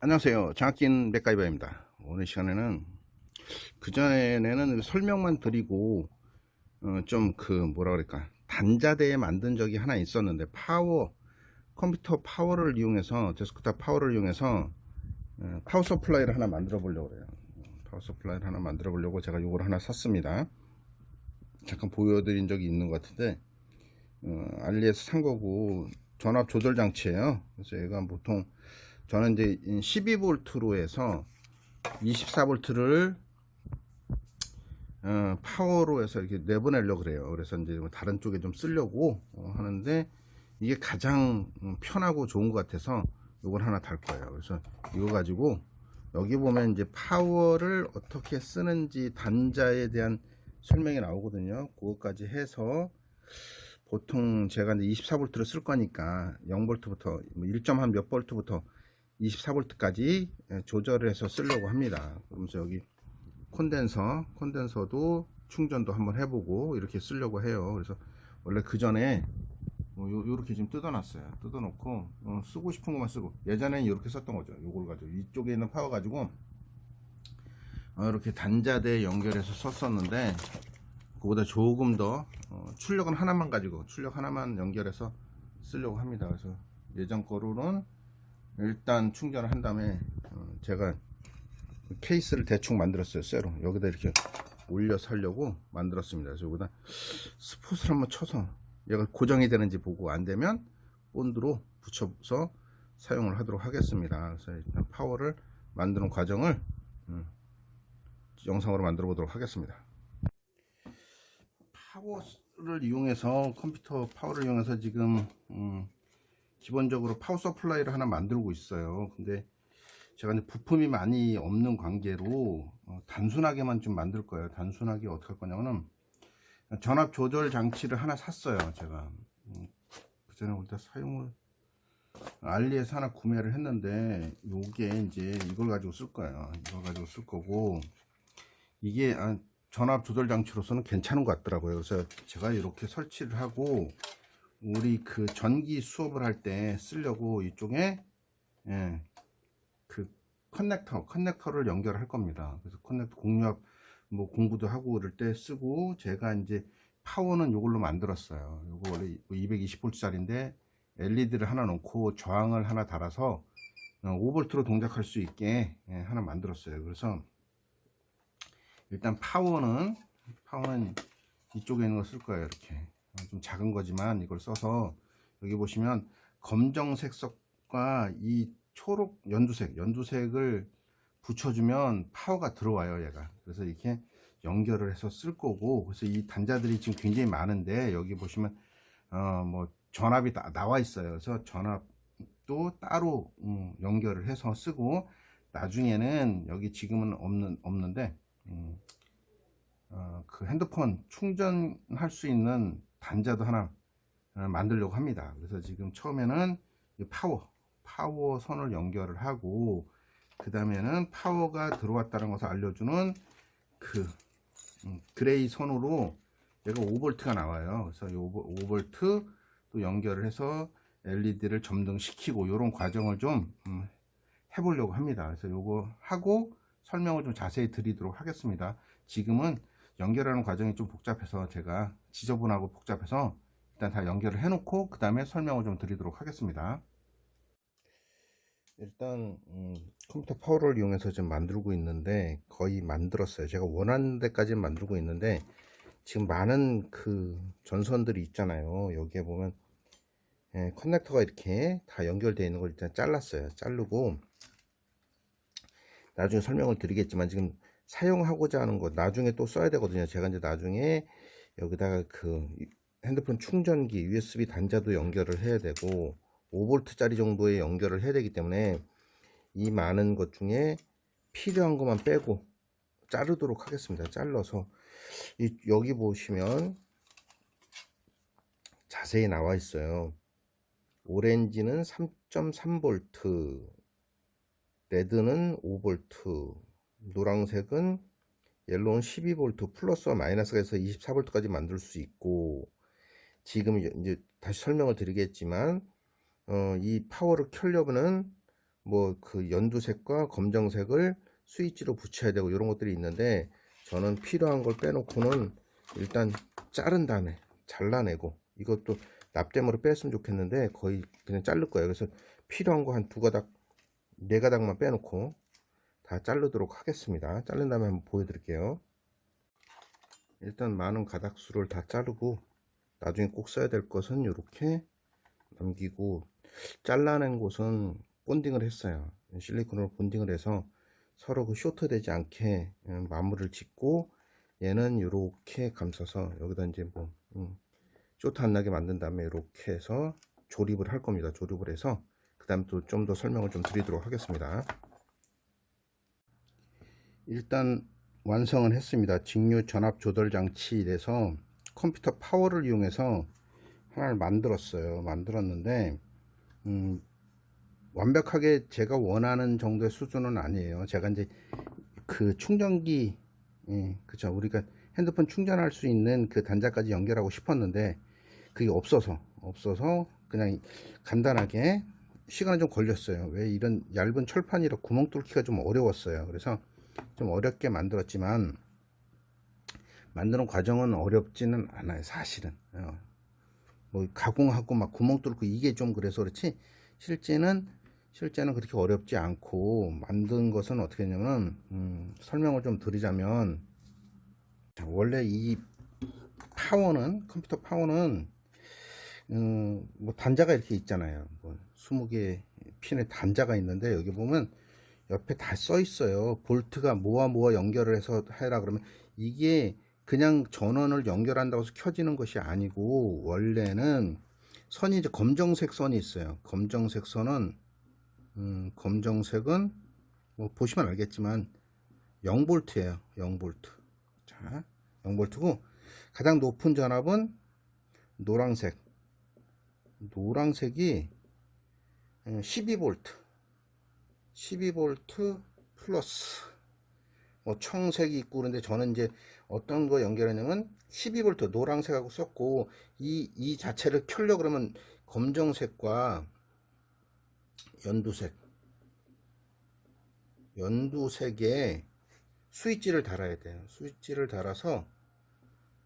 안녕하세요. 장학긴 맥가이버입니다. 오늘 시간에는 그전에는 설명만 드리고 좀 뭐라 그럴까 단자대에 만든 적이 하나 있었는데 컴퓨터 파워를 이용해서 데스크탑 파워를 이용해서 파워 서플라이를 하나 만들어 보려고 그래요. 파워 서플라이를 하나 만들어 보려고 제가 이걸 하나 샀습니다. 잠깐 보여드린 적이 있는 것 같은데 알리에서 산 거고 전압 조절 장치예요. 그래서 얘가 보통 저는 이제 12V로 해서 24V를 파워로 해서 이렇게 내보내려고 그래요. 그래서 이제 다른 쪽에 좀 쓰려고 하는데 이게 가장 편하고 좋은 것 같아서 이걸 하나 달 거예요. 그래서 이거 가지고 여기 보면 이제 파워를 어떻게 쓰는지 단자에 대한 설명이 나오거든요. 그것까지 해서 보통 제가 이제 24V를 쓸 거니까 0V부터 1점 몇 V부터 24V까지 조절을 해서 쓰려고 합니다. 그러면서 여기 콘덴서도 충전도 한번 해보고 이렇게 쓰려고 해요. 그래서 원래 그 전에 요렇게 지금 뜯어놨어요. 뜯어놓고 쓰고 싶은 것만 쓰고, 예전에는 이렇게 썼던 거죠. 요걸 가지고 이쪽에 있는 파워 가지고 이렇게 단자대에 연결해서 썼었는데, 그보다 조금 더 출력은 하나만 가지고 출력 하나만 연결해서 쓰려고 합니다. 그래서 예전 거로는 일단 충전을 한 다음에 제가 케이스를 대충 만들었어요. 쇠로 여기다 이렇게 올려서 하려고 만들었습니다. 그래서 여기다 스폿을 한번 쳐서 얘가 고정이 되는지 보고, 안 되면 본드로 붙여서 사용을 하도록 하겠습니다. 그래서 일단 파워를 만드는 과정을 영상으로 만들어 보도록 하겠습니다. 파워를 이용해서, 컴퓨터 파워를 이용해서 지금 기본적으로 파워 서플라이를 하나 만들고 있어요. 근데 제가 이제 부품이 많이 없는 관계로 단순하게만 좀 만들 거예요. 단순하게 어떻게 할 거냐면은 전압 조절 장치를 하나 샀어요. 제가 그전에 우리가 사용을 알리에서 하나 구매를 했는데, 요게 이제 이걸 가지고 쓸 거예요. 이걸 가지고 쓸 거고, 이게 전압 조절 장치로서는 괜찮은 것 같더라고요. 그래서 제가 이렇게 설치를 하고 우리 그 전기 수업을 할 때 쓰려고 이쪽에 그 커넥터를 연결할 겁니다. 그래서 커넥터 공유압 공부도 하고 그럴 때 쓰고, 제가 이제 파워는 이걸로 만들었어요. 이거 원래 220V 짜리인데 LED를 하나 놓고 저항을 하나 달아서 5V로 동작할 수 있게 하나 만들었어요. 그래서 일단 파워는 이쪽에 있는 거 쓸 거예요. 이렇게 좀 작은 거지만 이걸 써서, 여기 보시면 검정색 석과 이 초록 연두색을 붙여주면 파워가 들어와요, 얘가. 그래서 이렇게 연결을 해서 쓸 거고, 그래서 이 단자들이 지금 굉장히 많은데, 여기 보시면 전압이 나와 있어요. 그래서 전압도 따로 연결을 해서 쓰고, 나중에는 여기 지금은 없는데 그 핸드폰 충전할 수 있는 단자도 하나 만들려고 합니다. 그래서 지금 처음에는 파워 선을 연결을 하고, 그 다음에는 파워가 들어왔다는 것을 알려주는 그 그레이 선으로 얘가 5V가 나와요. 그래서 이 5V 또 연결을 해서 LED를 점등시키고, 이런 과정을 좀 해보려고 합니다. 그래서 요거 하고 설명을 좀 자세히 드리도록 하겠습니다. 지금은 연결하는 과정이 좀 복잡해서, 제가 지저분하고 복잡해서 일단 다 연결을 해 놓고 그 다음에 설명을 좀 드리도록 하겠습니다. 일단 컴퓨터 파워를 이용해서 지금 만들고 있는데, 거의 만들었어요. 제가 원하는 데까지는 만들고 있는데, 지금 많은 그 전선들이 있잖아요. 여기에 보면 커넥터가 이렇게 다 연결되어 있는 걸 일단 잘랐어요. 자르고 나중에 설명을 드리겠지만, 지금 사용하고자 하는 거 나중에 또 써야 되거든요. 제가 이제 나중에 여기다가 그 핸드폰 충전기 USB 단자도 연결을 해야 되고, 5V 짜리 정도의 연결을 해야 되기 때문에 이 많은 것 중에 필요한 것만 빼고 자르도록 하겠습니다. 잘라서 여기 보시면 자세히 나와 있어요. 오렌지는 3.3V, 레드는 5V, 노란색은 옐로우는 12V 플러스와 마이너스가 해서 24V까지 만들 수 있고, 지금 이제 다시 설명을 드리겠지만 이 파워를 켜려면 뭐 그 연두색과 검정색을 스위치로 붙여야 되고 이런 것들이 있는데, 저는 필요한 걸 빼놓고는 일단 자른 다음에 잘라내고, 이것도 납땜으로 뺐으면 좋겠는데 거의 그냥 자를 거예요. 그래서 필요한 거 한 두 가닥, 네 가닥만 빼놓고 다 자르도록 하겠습니다. 자른 다음에 한번 보여드릴게요. 일단 많은 가닥수를 다 자르고, 나중에 꼭 써야 될 것은 이렇게 남기고, 잘라낸 곳은 본딩을 했어요. 실리콘으로 본딩을 해서 서로 그 쇼트 되지 않게 마무리를 짓고, 얘는 이렇게 감싸서 여기다 이제 뭐 쇼트 안 나게 만든 다음에 이렇게 해서 조립을 할 겁니다. 조립을 해서 그 다음 또 좀 더 설명을 좀 드리도록 하겠습니다. 일단 완성은 했습니다. 직류 전압 조절 장치에서 컴퓨터 파워를 이용해서 하나를 만들었는데 완벽하게 제가 원하는 정도의 수준은 아니에요. 제가 이제 그 충전기, 그쵸, 우리가 핸드폰 충전할 수 있는 그 단자까지 연결하고 싶었는데 그게 없어서 그냥 간단하게, 시간은 좀 걸렸어요. 왜, 이런 얇은 철판이라 구멍 뚫기가 좀 어려웠어요. 그래서 좀 어렵게 만들었지만, 만드는 과정은 어렵지는 않아요, 사실은. 뭐 가공하고 막 구멍 뚫고 이게 좀 그래서 그렇지, 실제는 그렇게 어렵지 않고, 만든 것은 어떻게 했냐면, 설명을 좀 드리자면, 원래 이 파워는, 컴퓨터 파워는 뭐 단자가 이렇게 있잖아요. 뭐 20개 핀의 단자가 있는데, 여기 보면 옆에 다 써 있어요. 볼트가 뭐와 연결을 해서 해라 그러면, 이게 그냥 전원을 연결한다고 해서 켜지는 것이 아니고, 원래는 선이 이제 검정색 선이 있어요. 검정색 선은 검정색은 뭐 보시면 알겠지만 0볼트예요. 0볼트. 자, 0볼트고, 가장 높은 전압은 노란색이 12볼트, 12볼트 플러스 뭐 청색이 있고, 그런데 저는 이제 어떤 거 연결했냐면 12볼트 노란색하고 썼고, 이 자체를 켜려 그러면 검정색과 연두색에 스위치를 달아야 돼요. 스위치를 달아서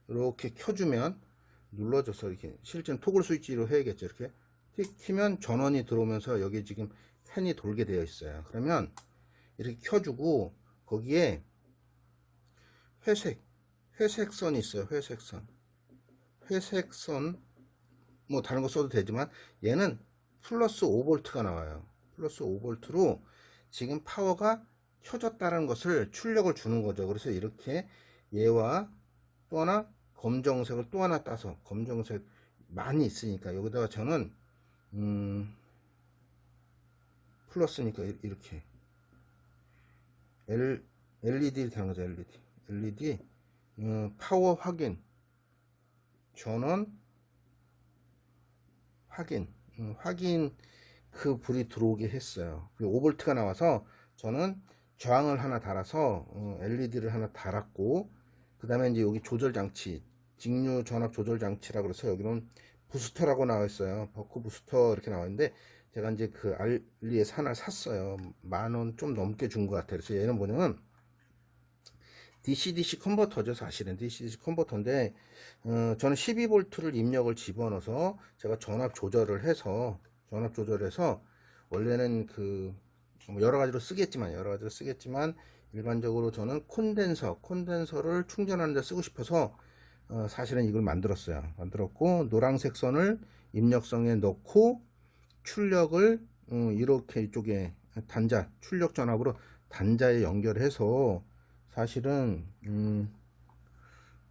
이렇게 켜주면, 눌러줘서 이렇게, 실제는 토글 스위치로 해야겠죠. 이렇게 틱 키면 전원이 들어오면서 여기 지금 팬이 돌게 되어 있어요. 그러면 이렇게 켜주고, 거기에 회색선이 있어요. 회색선 뭐 다른 거 써도 되지만, 얘는 플러스 5볼트가 나와요. 플러스 5볼트로 지금 파워가 켜졌다는 것을 출력을 주는 거죠. 그래서 이렇게 얘와 또 하나 검정색을 또 하나 따서, 검정색 많이 있으니까 여기다가 저는 플러스니까 이렇게 LED를 다는 거죠. LED 파워 확인, 전원 확인 그 불이 들어오게 했어요. 5볼트가 나와서 저는 저항을 하나 달아서 LED를 하나 달았고, 그 다음에 이제 여기 조절 장치, 직류 전압 조절 장치라 그래서 여기는 부스터라고 나와 있어요. 버크 부스터 이렇게 나와 있는데, 제가 이제 그 알리에서 하나 샀어요. 10,000원 좀 넘게 준 것 같아요. 그래서 얘는 뭐냐면 DC-DC 컨버터죠. 사실은 DC-DC 컨버터인데, 저는 12V를 입력을 집어넣어서 제가 전압 조절을 해서, 원래는 그 여러 가지로 쓰겠지만 일반적으로 저는 콘덴서를 충전하는 데 쓰고 싶어서 사실은 이걸 만들었고, 노란색 선을 입력성에 넣고 출력을 이렇게 이쪽에 단자, 출력 전압으로 단자에 연결해서, 사실은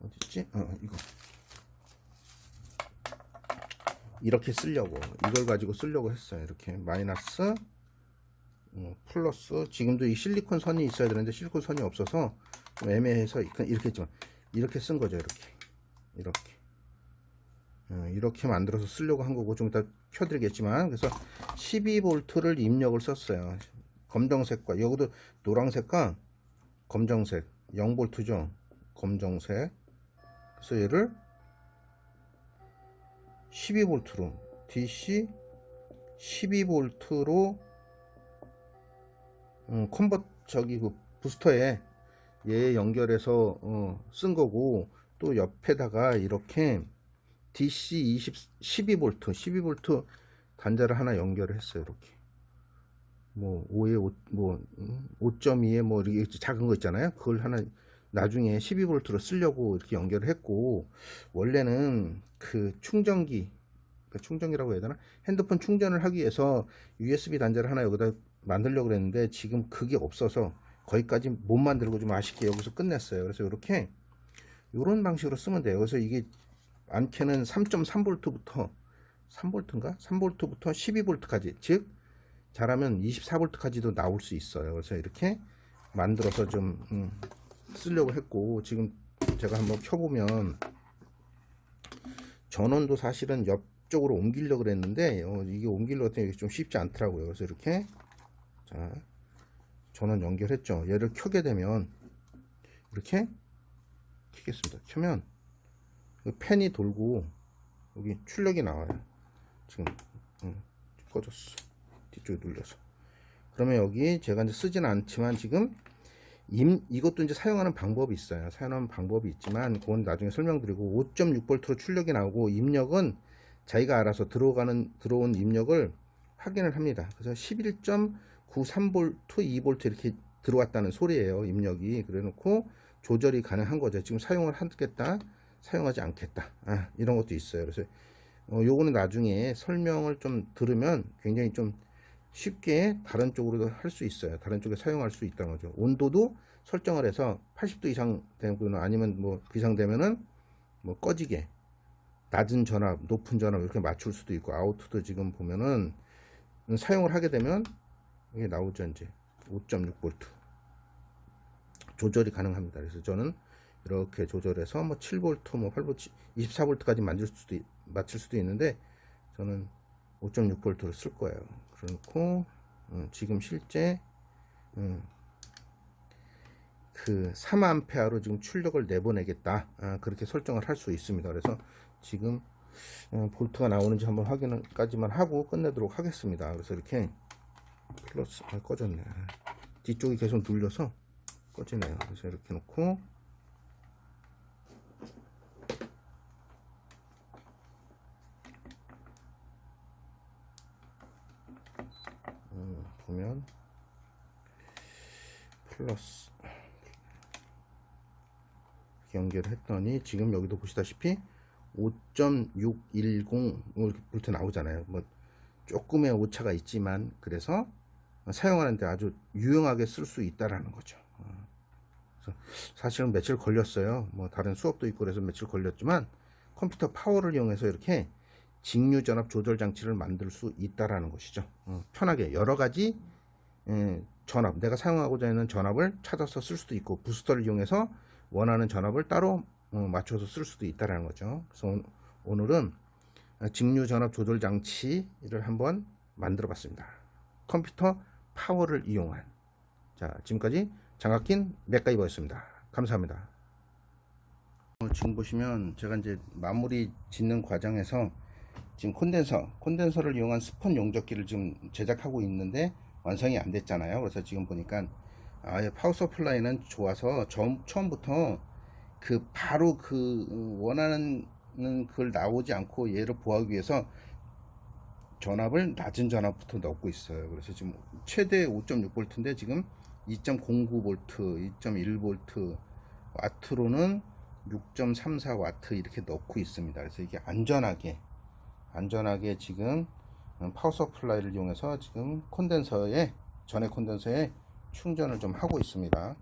어딨지? 이거 이렇게 쓰려고, 이걸 가지고 쓰려고 했어요. 이렇게 마이너스 플러스, 지금도 이 실리콘 선이 있어야 되는데 실리콘 선이 없어서 좀 애매해서 이렇게 했지만, 이렇게 쓴 거죠. 이렇게 만들어서 쓰려고 한 거고, 좀 이따 켜드리겠지만, 그래서 12V를 입력을 썼어요. 검정색과, 여기도 노란색과 검정색, 0V죠. 검정색. 그래서 얘를 12V로, DC 12V로 컨버 저기 그 부스터에 얘 연결해서 쓴 거고, 또 옆에다가 이렇게 DC 12V 12V 단자를 하나 연결을 했어요. 이렇게 뭐 5에 5, 뭐 5.2에 뭐 이렇게 작은 거 있잖아요. 그걸 하나 나중에 12V로 쓰려고 이렇게 연결을 했고, 원래는 그 충전기, 충전기라고 해야 되나, 핸드폰 충전을 하기 위해서 USB 단자를 하나 여기다 만들려고 그랬는데 지금 그게 없어서 거기까지 못 만들고 좀 아쉽게 여기서 끝냈어요. 그래서 이렇게 이런 방식으로 쓰면 돼요. 그래서 이게 많게는 3.3V부터 3V인가? 3V부터 12V까지, 즉 잘하면 24V까지도 나올 수 있어요. 그래서 이렇게 만들어서 좀 쓰려고 했고, 지금 제가 한번 켜보면 전원도 사실은 옆쪽으로 옮기려고 그랬는데 이게 옮기려고 했더니 좀 쉽지 않더라고요. 그래서 이렇게 자 전원 연결했죠. 얘를 켜게 되면 이렇게 켜겠습니다. 켜면 팬이 돌고 여기 출력이 나와요. 지금 꺼졌어. 뒤쪽에 눌려서. 그러면 여기 제가 이제 쓰지는 않지만 지금 이것도 이제 사용하는 방법이 있어요. 사용하는 방법이 있지만 그건 나중에 설명드리고, 5.6V로 출력이 나오고 입력은 자기가 알아서 들어온 입력을 확인을 합니다. 그래서 11.93V, 2V 이렇게 들어왔다는 소리예요. 입력이. 그래 놓고 조절이 가능한 거죠. 지금 사용을 하겠다, 사용하지 않겠다, 이런 것도 있어요. 그래서 요거는 나중에 설명을 좀 들으면 굉장히 좀 쉽게 다른 쪽으로도 할 수 있어요. 다른 쪽에 사용할 수 있다는 거죠. 온도도 설정을 해서 80도 이상 되거나 아니면 뭐 그 이상 되면은 뭐 꺼지게, 낮은 전압, 높은 전압 이렇게 맞출 수도 있고, 아우트도 지금 보면은 사용을 하게 되면 이게 나오죠. 이제 5.6V 조절이 가능합니다. 그래서 저는 이렇게 조절해서 뭐 7V, 뭐 8V, 24V까지 맞출 수도 있는데 저는 5.6V로 쓸 거예요. 그래놓고 지금 실제 그 3A로 지금 출력을 내보내겠다, 그렇게 설정을 할 수 있습니다. 그래서 지금 볼트가 나오는지 한번 확인까지만 하고 끝내도록 하겠습니다. 그래서 이렇게 플러스, 꺼졌네. 뒤쪽이 계속 눌려서 꺼지네요. 그래서 이렇게 놓고 보면 플러스 연결했더니 지금 여기도 보시다시피 5.610 볼트 나오잖아요. 뭐 조금의 오차가 있지만 그래서 사용하는데 아주 유용하게 쓸 수 있다라는 거죠. 그래서 사실은 며칠 걸렸어요. 뭐 다른 수업도 있고 그래서 며칠 걸렸지만 컴퓨터 파워를 이용해서 이렇게 직류 전압 조절 장치를 만들 수 있다라는 것이죠. 편하게 여러 가지 전압, 내가 사용하고자 하는 전압을 찾아서 쓸 수도 있고, 부스터를 이용해서 원하는 전압을 따로 맞춰서 쓸 수도 있다라는 거죠. 그래서 오늘은 직류 전압 조절 장치를 한번 만들어 봤습니다. 컴퓨터 파워를 이용한. 자, 지금까지 장학긴 맥가이버였습니다. 감사합니다. 지금 보시면 제가 이제 마무리 짓는 과정에서 지금 콘덴서를 이용한 스펀 용접기를 지금 제작하고 있는데 완성이 안 됐잖아요. 그래서 지금 보니까 파워 서플라이는 좋아서 처음부터 바로 원하는 그걸 나오지 않고 얘를 보호하기 위해서 전압을 낮은 전압부터 넣고 있어요. 그래서 지금 최대 5.6V인데 지금 2.09V, 2.1V, 와트로는 6.34W 이렇게 넣고 있습니다. 그래서 이게 안전하게 지금 파워 서플라이를 이용해서 지금 전해 콘덴서에 충전을 좀 하고 있습니다.